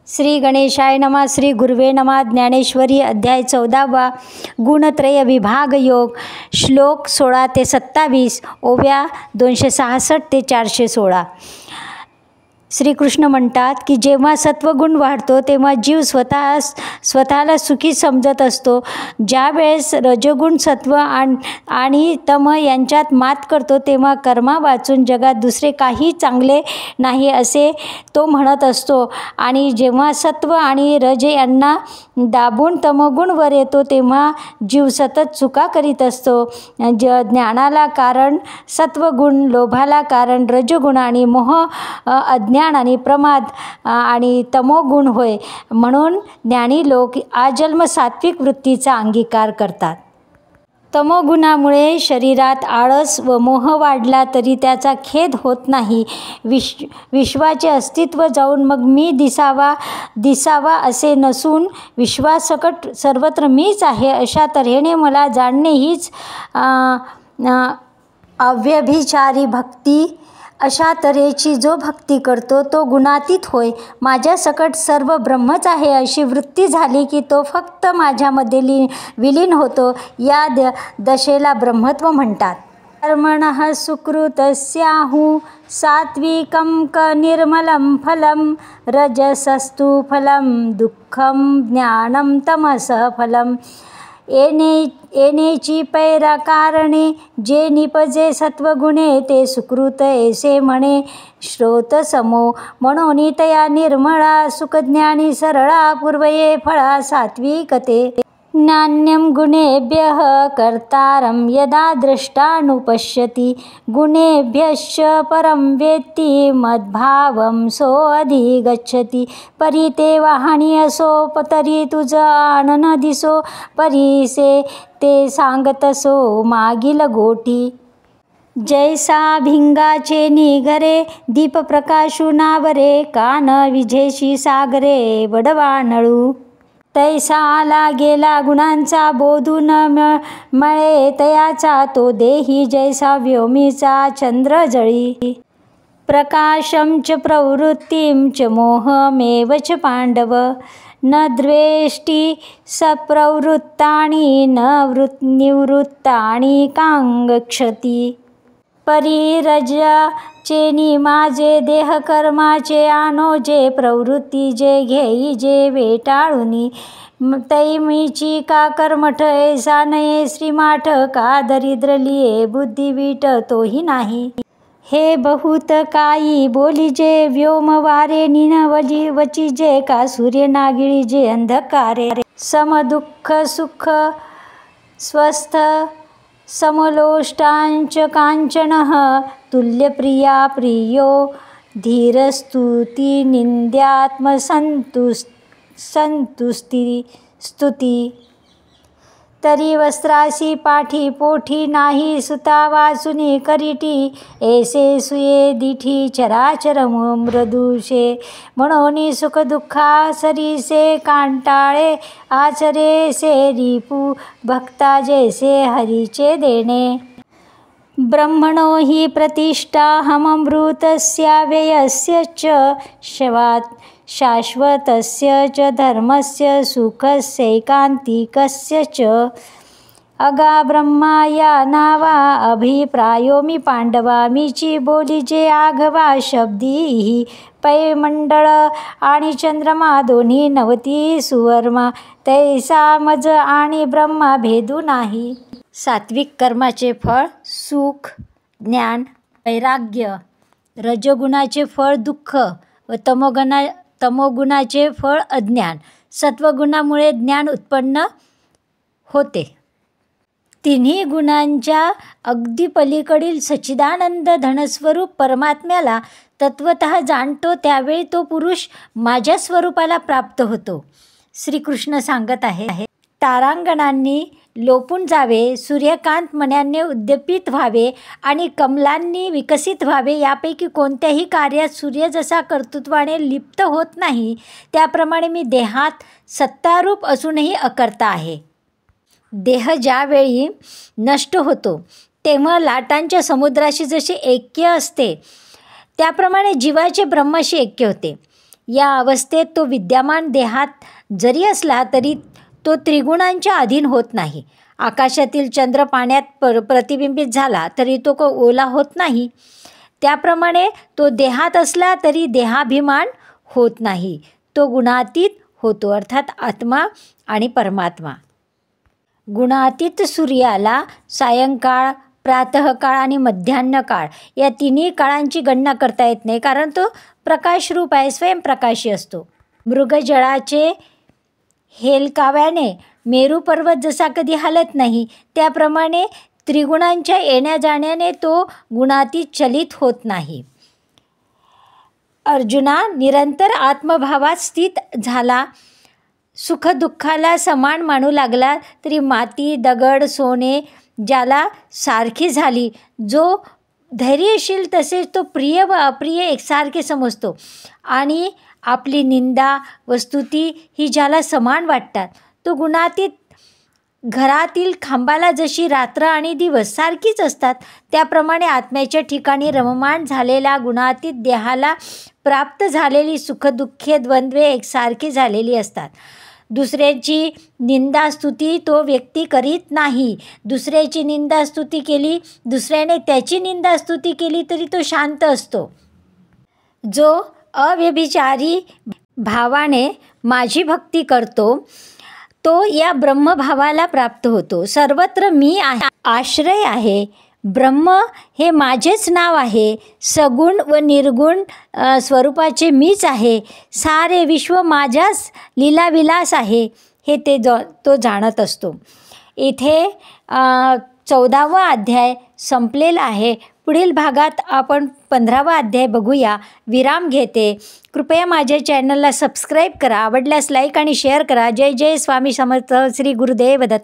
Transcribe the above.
श्री गणेशाय नमः. श्री गुरुवे नमः. ज्ञानेश्वरी अध्याय 14 गुणत्रय विभाग योग श्लोक 16 ते 27 ओव्या 266 ते 416. श्रीकृष्ण म्हणतात की जेव्हा सत्वगुण वाढतो तेव्हा जीव स्वतःला सुखी समजत असतो. ज्या वेळेस रजोगुण सत्व आणि तम यांच्यात मात करतो तेव्हा कर्मा वाचून जगात दुसरे काही चांगले नाही असे तो म्हणत असतो. आणि जेव्हा सत्व आणि रज यांना दाबून तमोगुण वर येतो तेव्हा जीव सतत चुका करीत असतो. ज्ञानाला कारण सत्वगुण, लोभाला कारण रजोगुण आणि मोह, अज्ञान आणि प्रमाद आणि तमोगुण होय. म्हणून ज्ञानी लोक आजन्म सात्विक वृत्तीचा अंगीकार करतात. तमोगुणामुळे शरीरात आळस व मोह वाढला तरी त्याचा खेद होत नाही. विश्वाचे अस्तित्व जाऊन मग मी दिसावा असे नसून विश्वासकट सर्वत्र मीच आहे अशा तऱ्हेने मला जाणणे हीच अव्यभिचारी भक्ती. अशा तऱ्हेची जो भक्ती करतो तो गुणातीत होय. माझ्या सकट सर्व ब्रह्मच आहे अशी वृत्ती झाली की तो फक्त माझ्यामध्ये विलीन होतो. या दशेला ब्रह्मत्व म्हणतात. कर्मणः सुकृतस्याहु सात्विकं निर्मलं फलं रजसस्तु फलं दुःखं ज्ञानं तमसः फलं. येणेची पैरा कारणे जे निपजे सत्वगुणे ते सुकृत ऐसे म्हणे श्रोत समो. म्हणून तया निर्मळा सुखज्ञानी सरळा पूर्वये फळा सात्विकते. नान्यं गुणेभ्यः कर्तारं यदा द्रष्टानुपश्यति गुणेभ्यश्च परं वेत्ति मद्भावं सोऽधिगच्छति. परी ते वाहणी असो तरी तुझ आनन दिसो परीसे ते सांगतसो मागील गोटी. जैसा भिंगाचे निगरे दीप प्रकाशू नावरे कान विझेशी सागरे वडवानळू. तैसा आला गेला गुणांचा बोधून मळे तयाचा तो देही जैसा व्योमीचा चंद्र जळी. प्रकाशं च प्रवृत्तिं च मोहमेव च पांडव न द्वेष्टी सप्रवृत्तानि न निवृत्तानि कांगक्षती. परिरजाचे निमाजे देह कर्माचे आनोजे प्रवृत्ती जे घेई जे वेटाळुनी. तैमीची का कर्मठ ऐसा नये श्रीमाठ का दरिद्र लिये बुद्धिवीट तोही नाही. हे बहुत काही बोलिजे व्योम वारे निनवली वचिजे का सूर्य नागिळीजे अंधकारे. सम दुःख सुख स्वस्थ समलोष्टांच कांचनः तुल्यप्रिया प्रियो धीरस्तुती स्तुती. तरी वस्त्रासी पाठी पोठी नाही सुता वाचुनी करीटी ऐसे सुये दिठी चराचर मृदुषे. म्हणून सुख दुःखा सरीसे कांटाळे आचरे से रिपू भक्ता जैसे हरीचे देणे. ब्रह्मणो हि प्रतिष्ठा हममृतस्याव्ययस्य च शाश्वतस्य च धर्मस्य सुखस्यैकान्तिकस्य च. अगा ब्रह्मा या नावा अभिप्रायो मी पांडवा मीची बोली जे आघवा शब्दी पै मंडळ आणि चंद्रमा दोन्ही नवती सुवर्मा तैसा मज आणि ब्रह्मा भेदू नाही. सात्विक कर्माचे फळ सुख, ज्ञान, वैराग्य. रजोगुणाचे फळ दुःख व तमोगुणाचे फळ अज्ञान. सत्वगुणामुळे ज्ञान उत्पन्न होते. तिन्ही गुणांच्या अगदी पलीकडील सच्चिदानंद धनस्वरूप परमात्म्याला तत्वतः जाणतो त्यावेळी तो पुरुष माझ्या स्वरूपाला प्राप्त होतो. श्रीकृष्ण सांगत आहे, तारांगणांनी लोपून जावे, सूर्यकांत मण्यांनी उद्दीपित व्हावे आणि कमलांनी विकसित व्हावे. यापैकी कोणत्याही कार्यात सूर्य जसा कर्तृत्वाने लिप्त होत नाही त्याप्रमाणे मी देहात सत्तारूप असूनही अकर्ता आहे. देह ज्यावेळी नष्ट होतो तेव्हा लाटांच्या समुद्राशी जसे ऐक्य असते त्याप्रमाणे जीवाचे ब्रह्माशी ऐक्य होते. या अवस्थेत तो विद्यमान देहात जरी असला तरी तो त्रिगुणांच्या अधीन होत नाही. आकाशातील चंद्र पाण्यात प्रतिबिंबित झाला तरी तो ओला होत नाही. त्याप्रमाणे तो देहात असला तरी देहाभिमान होत नाही. तो गुणातीत होतो, अर्थात आत्मा आणि परमात्मा. गुणातीत सूर्याला सायंकाळ, प्रातःकाळ आणि मध्यान्ह काळ या तिन्ही काळांची गणना करता येत नाही, कारण तो प्रकाशरूप आहे, स्वयंप्रकाशी असतो. मृगजळाचे हेलकाव्याने मेरू पर्वत जसा कधी हलत नाही, त्याप्रमाणे त्रिगुणांच्या येण्या जाण्याने तो गुणातीत चलित होत नाही. अर्जुना, निरंतर आत्मभावात स्थित झाला, सुखदुःखाला समान मानू लागला तरी माती, दगड, सोने ज्याला सारखी झाली, जो धैर्यशील तसेच तो प्रिय व अप्रिय एकसारखे समजतो आणि आपली निंदा व स्तुती ही ज्याला समान वाटतात, तो गुणातीत घरातील खांबाला जशी रात्र आणि दिवस सारखीच असतात, त्याप्रमाणे आत्म्याच्या ठिकाणी रममाण झालेल्या गुणातीत देहाला प्राप्त झालेली सुखदुःखे द्वंद्वे एकसारखी झालेली असतात. दुसऱ्याची निंदास्तुती तो व्यक्ती करीत नाही. दुसऱ्याची निंदास्तुती केली, दुसऱ्याने त्याची निंदास्तुती केली तरी तो शांत असतो. जो अव्यभिचारी भावाने माझी भक्ती करतो तो या ब्रह्मभावाला प्राप्त होतो. सर्वत्र मी आश्रय आहे. ब्रह्म हे माझेच नाव आहे. सगुण व निर्गुण स्वरूपाचे मीच आहे. सारे विश्व माझ्याच लीलाविलास आहे हे तो जाणत असतो. इथे 14वा अध्याय संपलेला आहे. पुढील भागात आपण 15वा अध्याय बघूया. विराम घेते. कृपया माझ्या चॅनलला सबस्क्राईब करा. आवडल्यास लाईक आणि शेअर करा. जय जय स्वामी समर्थ. श्री गुरुदेव दत्त.